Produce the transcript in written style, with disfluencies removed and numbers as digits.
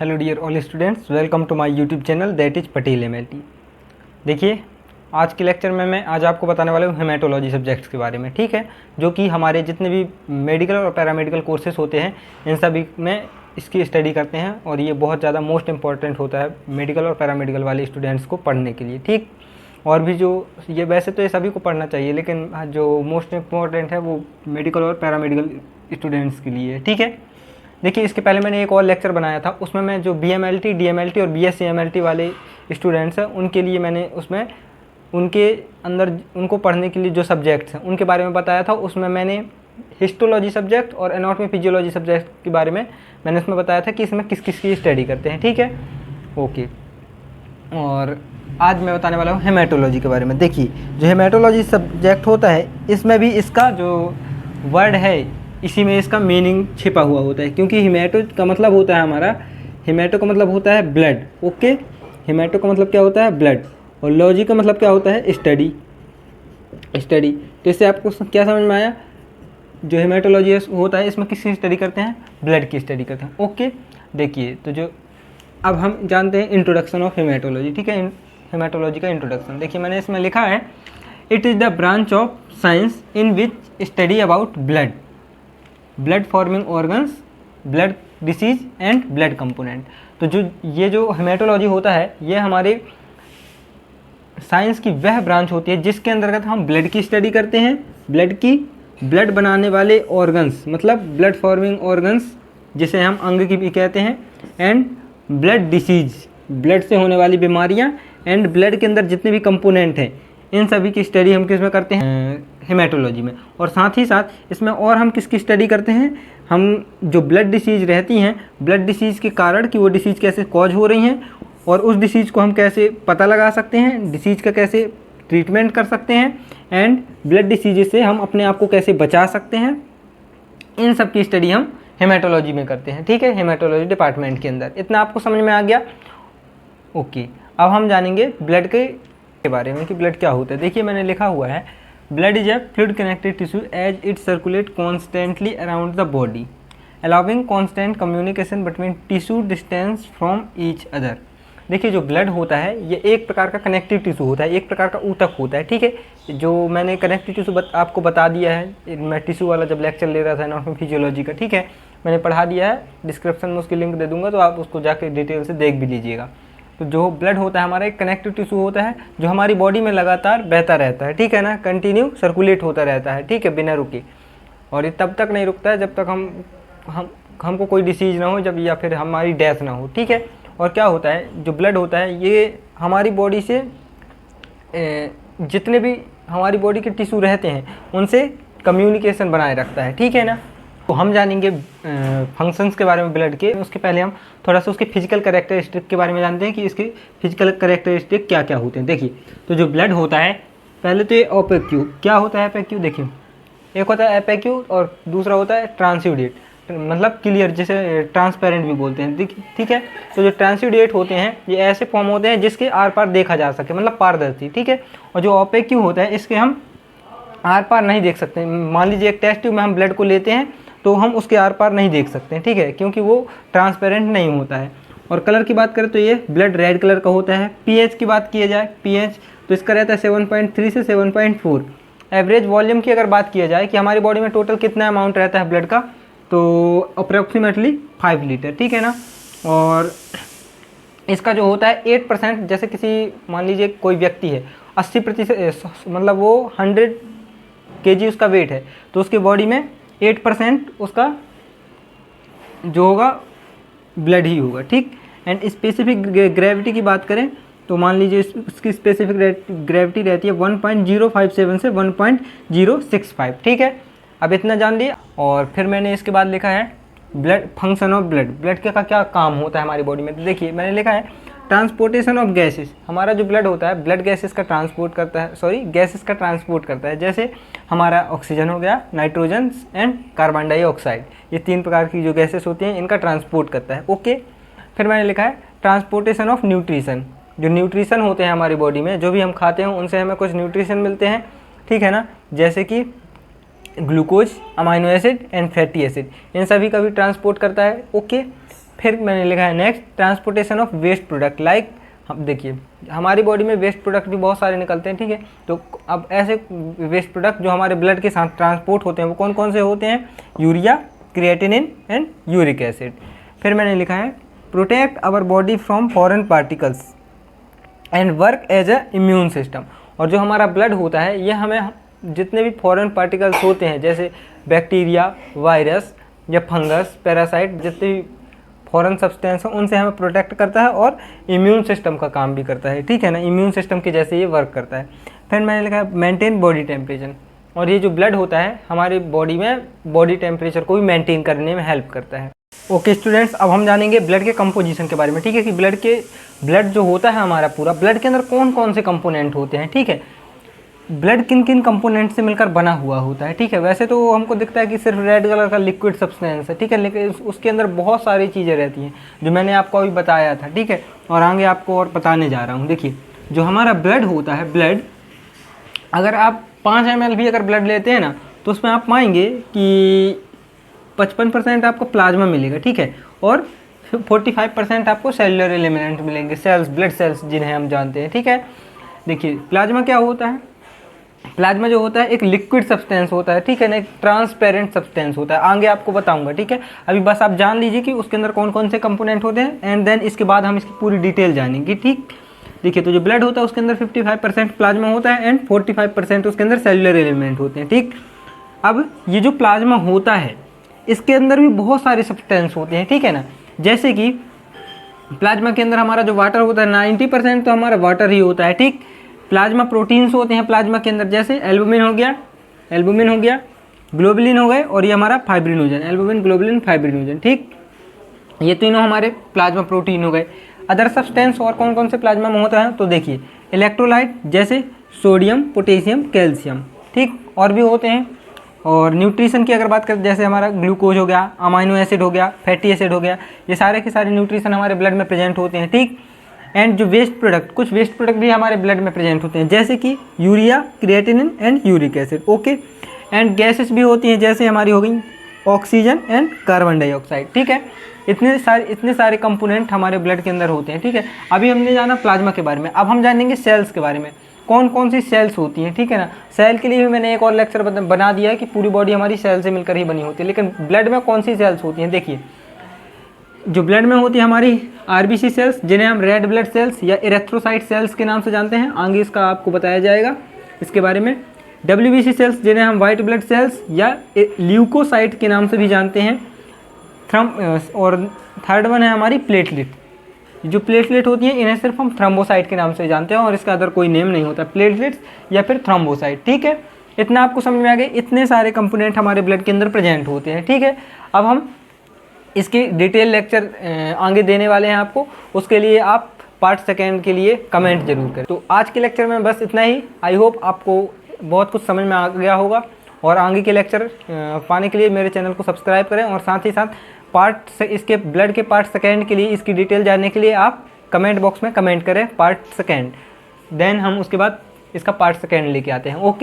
Hello dear all students, welcome to my YouTube channel that is Patel MLT। देखिए, आज के lecture में मैं आज आपको बताने वाला हूँ हेमेटोलॉजी सब्जेक्ट्स के बारे में। ठीक है, जो कि हमारे जितने भी मेडिकल और पैरामेडिकल कोर्सेज होते हैं इन सभी में इसकी स्टडी करते हैं और ये बहुत ज़्यादा मोस्ट इंपॉर्टेंट होता है मेडिकल और पैरामेडिकल वाले स्टूडेंट्स को पढ़ने के लिए। ठीक, और भी जो ये वैसे तो ये सभी को पढ़ना चाहिए, लेकिन जो मोस्ट इम्पॉर्टेंट है वो मेडिकल और पैरामेडिकल स्टूडेंट्स के लिए। ठीक है, देखिए, इसके पहले मैंने एक और लेक्चर बनाया था, उसमें मैं जो BMLT, DMLT और BSc MLT वाले स्टूडेंट्स हैं उनके लिए मैंने उसमें उनके अंदर उनको पढ़ने के लिए जो सब्जेक्ट्स हैं उनके बारे में बताया था। उसमें मैंने हिस्टोलॉजी सब्जेक्ट और एनाटॉमी फिजियोलॉजी सब्जेक्ट के बारे में मैंने उसमें बताया था कि इसमें किस किस की स्टडी करते हैं। ठीक है, ओके। और आज मैं बताने वाला हूँ हेमेटोलॉजी के बारे में। देखिए, जो हेमेटोलॉजी सब्जेक्ट होता है इसमें भी इसका जो वर्ड है इसी में इसका मीनिंग छिपा हुआ होता है, क्योंकि हिमेटो का मतलब होता है हमारा, हिमेटो का मतलब होता है ब्लड। ओके, हिमेटो का मतलब क्या होता है? ब्लड। और लॉजी का मतलब क्या होता है? स्टडी। स्टडी। तो इससे आपको क्या समझ में आया? जो हेमेटोलॉजी होता है इसमें किसकी स्टडी करते हैं? ब्लड की स्टडी करते हैं। ओके, देखिए, तो जो अब हम जानते हैं इंट्रोडक्शन ऑफ हेमेटोलॉजी। ठीक है, हेमेटोलॉजी का इंट्रोडक्शन देखिए, मैंने इसमें लिखा है, it is the branch of science in which study about blood, blood forming organs, blood disease and blood component. तो जो हेमेटोलॉजी होता है ये हमारे साइंस की वह ब्रांच होती है जिसके अंतर्गत हम ब्लड की स्टडी करते हैं, ब्लड बनाने वाले ऑर्गन्स, मतलब ब्लड फॉर्मिंग ऑर्गन्स जिसे हम अंग की भी कहते हैं, एंड ब्लड डिसीज, ब्लड से होने वाली बीमारियां, एंड ब्लड के अंदर जितने भी कंपोनेंट हैं इन सभी की स्टडी हम किस में करते हैं? हेमेटोलॉजी में। और साथ ही साथ इसमें और हम किसकी स्टडी करते हैं? हम जो ब्लड डिसीज रहती हैं, ब्लड डिसीज के कारण कि वो डिसीज कैसे कॉज हो रही हैं और उस डिसीज को हम कैसे पता लगा सकते हैं, डिसीज का कैसे ट्रीटमेंट कर सकते हैं, एंड ब्लड डिसीज से हम अपने आप को कैसे बचा सकते हैं, इन सब की स्टडी हम हेमेटोलॉजी में करते हैं। ठीक है, हेमेटोलॉजी डिपार्टमेंट के अंदर। इतना आपको समझ में आ गया? ओके, अब हम जानेंगे ब्लड के बारे में कि ब्लड क्या होता है। देखिए, मैंने लिखा हुआ है, blood is a fluid connected tissue as it circulate constantly around the body, allowing constant communication between tissue distance from each other. देखिए, जो ब्लड होता है ये एक प्रकार का कनेक्टिव टिश्यू होता है, एक प्रकार का ऊतक होता है। ठीक है, जो मैंने कनेक्टिव टिश्यू आपको बता दिया है, मैं टिश्यू वाला जब लेक्चर ले रहा था एनाटॉमी फिजियोलॉजी का, ठीक है, मैंने पढ़ा दिया है, डिस्क्रिप्शन में उसकी लिंक दे दूंगा, तो आप उसको जाके डिटेल से देख भी लीजिएगा। तो जो ब्लड होता है हमारा एक कनेक्टिव टिश्यू होता है जो हमारी बॉडी में लगातार बहता रहता है। ठीक है ना, कंटिन्यू सर्कुलेट होता रहता है। ठीक है, बिना रुके। और ये तब तक नहीं रुकता है जब तक हमको कोई डिसीज ना हो, जब या फिर हमारी डेथ ना हो। ठीक है, और क्या होता है, जो ब्लड होता है ये हमारी बॉडी से जितने भी हमारी बॉडी के टिश्यू रहते हैं उनसे कम्युनिकेशन बनाए रखता है। ठीक है ना, तो हम जानेंगे फंक्शंस के बारे में ब्लड के। उसके पहले हम थोड़ा सा उसके फिजिकल कैरेक्टरिस्टिक के बारे में जानते हैं कि इसके फिजिकल कैरेक्टरिस्टिक क्या क्या होते हैं। देखिए, तो जो ब्लड होता है, पहले तो ये ओपेक्यू, क्या होता है ओपेक्यू? देखिए, एक होता है एपेक्यू और दूसरा होता है ट्रांस्यूडेट, मतलब क्लियर, जिसे ट्रांसपेरेंट भी बोलते हैं। ठीक है, तो जो ट्रांस्यूडेट होते हैं ये ऐसे फॉर्म होते हैं जिसके आर पार देखा जा सके, मतलब पारदर्शी। ठीक है, और जो ओपेक्यू होता है इसके हम आर पार नहीं देख सकते। मान लीजिए एक टेस्ट ट्यूब में हम ब्लड को लेते हैं तो हम उसके आर पार नहीं देख सकते हैं। ठीक है, क्योंकि वो ट्रांसपेरेंट नहीं होता है। और कलर की बात करें तो ये ब्लड रेड कलर का होता है। पीएच की बात किया जाए, पीएच तो इसका रहता है 7.3 से 7.4। एवरेज वॉल्यूम की अगर बात किया जाए कि हमारी बॉडी में टोटल कितना अमाउंट रहता है ब्लड का, तो अप्रॉक्सीमेटली 5 लीटर। ठीक है ना, और इसका जो होता है 8%, जैसे किसी मान लीजिए कोई व्यक्ति है 80%, मतलब वो 100 kg उसका वेट है, तो उसकी बॉडी में 8% उसका जो होगा ब्लड ही होगा। ठीक, एंड स्पेसिफिक ग्रेविटी की बात करें तो मान लीजिए उसकी स्पेसिफिक ग्रेविटी रहती है 1.057 से 1.065। ठीक है, अब इतना जान लिया। और फिर मैंने इसके बाद लिखा है blood function of blood, blood का क्या काम होता है हमारी बॉडी में। तो देखिए, मैंने लिखा है ट्रांसपोर्टेशन ऑफ गैसेस। हमारा जो ब्लड होता है ब्लड गैसेस का ट्रांसपोर्ट करता है, गैसेस का ट्रांसपोर्ट करता है। जैसे हमारा ऑक्सीजन हो गया, नाइट्रोजन एंड कार्बन डाइऑक्साइड, ये 3 प्रकार की जो गैसेस होती हैं इनका ट्रांसपोर्ट करता है। ओके, फिर मैंने लिखा है ट्रांसपोर्टेशन ऑफ न्यूट्रिशन। जो न्यूट्रिशन होते हैं हमारी बॉडी में, जो भी हम खाते हैं उनसे हमें कुछ न्यूट्रिशन मिलते हैं। ठीक है ना, जैसे कि glucose, amino acid and fatty acid, इन सभी का भी ट्रांसपोर्ट करता है। ओके, फिर मैंने लिखा है next transportation of waste product like, हम देखिए हमारी बॉडी में वेस्ट प्रोडक्ट भी बहुत सारे निकलते हैं, ठीक है। तो अब ऐसे वेस्ट प्रोडक्ट जो हमारे ब्लड के साथ ट्रांसपोर्ट होते हैं वो कौन कौन से होते हैं, urea, creatinine and uric acid. फिर मैंने लिखा है protect our body from foreign particles and work as a immune system. और जो हमारा ब्लड होता है ये हमें जितने भी फॉरेन पार्टिकल्स होते हैं जैसे बैक्टीरिया, वायरस या फंगस, पैरासाइट, जितने भी फॉरेन सब्सटेंस हैं उनसे हमें प्रोटेक्ट करता है और इम्यून सिस्टम का काम भी करता है, ठीक है ना, इम्यून सिस्टम के जैसे ये वर्क करता है। फिर मैंने लिखा है मेंटेन बॉडी टेम्परेचर, और ये जो ब्लड होता है हमारी बॉडी में बॉडी टेम्परेचर को भी मेंटेन करने में हेल्प करता है। ओके स्टूडेंट्स, अब हम जानेंगे ब्लड के कंपोजिशन के बारे में, ठीक है, कि ब्लड जो होता है हमारा पूरा, ब्लड के अंदर कौन कौन से कंपोनेंट होते हैं, ठीक है, ब्लड किन किन कंपोनेंट से मिलकर बना हुआ होता है, ठीक है। वैसे तो हमको दिखता है कि सिर्फ रेड कलर का लिक्विड सब्सटेंस है, ठीक है, लेकिन उसके अंदर बहुत सारी चीज़ें रहती हैं जो मैंने आपको अभी बताया था, ठीक है, और आगे आपको और बताने जा रहा हूँ। देखिए जो हमारा ब्लड होता है, ब्लड अगर आप 5 ml भी अगर ब्लड लेते हैं ना तो उसमें आप पाएंगे कि 55% आपको प्लाज्मा मिलेगा, ठीक है, और 45% आपको सेलुलर एलिमेंट मिलेंगे, सेल्स, ब्लड सेल्स जिन्हें हम जानते हैं, ठीक है। देखिए प्लाज्मा क्या होता है, प्लाज्मा जो होता है एक लिक्विड सब्सटेंस होता है, ठीक है ना, एक ट्रांसपेरेंट सब्सटेंस होता है, आगे आपको बताऊंगा, ठीक है। अभी बस आप जान लीजिए कि उसके अंदर कौन कौन से कंपोनेंट होते हैं एंड देन इसके बाद हम इसकी पूरी डिटेल जानेंगे, ठीक। देखिए तो जो ब्लड होता है उसके अंदर 55% प्लाज्मा होता है एंड 45% उसके अंदर सेलुलर एलिमेंट होते हैं, ठीक। अब ये जो प्लाज्मा होता है इसके अंदर भी बहुत सारे सब्सटेंस होते हैं, ठीक है ना, जैसे कि प्लाज्मा के अंदर हमारा जो वाटर होता है 90% तो हमारा वाटर ही होता है, ठीक। प्लाज्मा प्रोटीन्स होते हैं प्लाज्मा के अंदर, जैसे एल्बुमिन हो गया, ग्लोबुलिन हो गए, और ये हमारा फाइब्रिनोजन, एल्बुमिन, ग्लोबुलिन, फाइब्रिनोजन, ठीक। ये तीनों हमारे प्लाज्मा प्रोटीन हो गए। अदर सब्सटेंस और कौन कौन से प्लाज्मा में होता है, तो देखिए इलेक्ट्रोलाइट जैसे सोडियम, पोटेशियम, कैल्शियम, ठीक, और भी होते हैं। और न्यूट्रिशन की अगर बात करें, जैसे हमारा ग्लूकोज हो गया, अमाइनो एसिड हो गया, फैटी एसिड हो गया, ये सारे के सारे न्यूट्रिशन हमारे ब्लड में प्रेजेंट होते हैं, ठीक। एंड जो वेस्ट प्रोडक्ट, कुछ वेस्ट प्रोडक्ट भी हमारे ब्लड में प्रेजेंट होते हैं, जैसे कि urea, creatinine and uric acid, okay. And gases भी होती हैं, जैसे हमारी हो गई ऑक्सीजन एंड कार्बन डाइऑक्साइड, ठीक है। इतने सारे कंपोनेंट हमारे ब्लड के अंदर होते हैं, ठीक है। अभी हमने जाना प्लाज्मा के बारे में, अब हम जानेंगे सेल्स के बारे में, कौन कौन सी सेल्स होती हैं, ठीक है ना। सेल के लिए भी मैंने एक और लेक्चर बना दिया है कि पूरी बॉडी हमारी सेल से मिलकर ही बनी होती है, लेकिन ब्लड में कौन सी सेल्स होती हैं, देखिए जो ब्लड में होती है हमारी आरबीसी सेल्स, जिन्हें हम रेड ब्लड सेल्स या इरेथ्रोसाइट सेल्स के नाम से जानते हैं, आगे इसका आपको बताया जाएगा इसके बारे में। डब्ल्यूबीसी सेल्स जिन्हें हम वाइट ब्लड सेल्स या ल्यूकोसाइट के नाम से भी जानते हैं। और थर्ड वन है हमारी प्लेटलेट, जो प्लेटलेट होती हैं इन्हें सिर्फ हम थ्रोम्बोसाइट के नाम से जानते हैं और इसका अदर कोई नेम नहीं होता, प्लेटलेट्स या फिर थ्रोम्बोसाइट, ठीक है। इतना आपको समझ में आ गया, इतने सारे कंपोनेंट हमारे ब्लड के अंदर प्रेजेंट होते हैं, ठीक है। अब हम इसकी डिटेल लेक्चर आगे देने वाले हैं आपको, उसके लिए आप पार्ट सेकेंड के लिए कमेंट जरूर करें। तो आज के लेक्चर में बस इतना ही। आई होप आपको बहुत कुछ समझ में आ गया होगा, और आगे के लेक्चर पाने के लिए मेरे चैनल को सब्सक्राइब करें, और साथ ही साथ इसके ब्लड के पार्ट सेकेंड के लिए, इसकी डिटेल जानने के लिए आप कमेंट बॉक्स में कमेंट करें पार्ट सेकेंड, देन हम उसके बाद इसका पार्ट सेकेंड लेके आते हैं, ओके।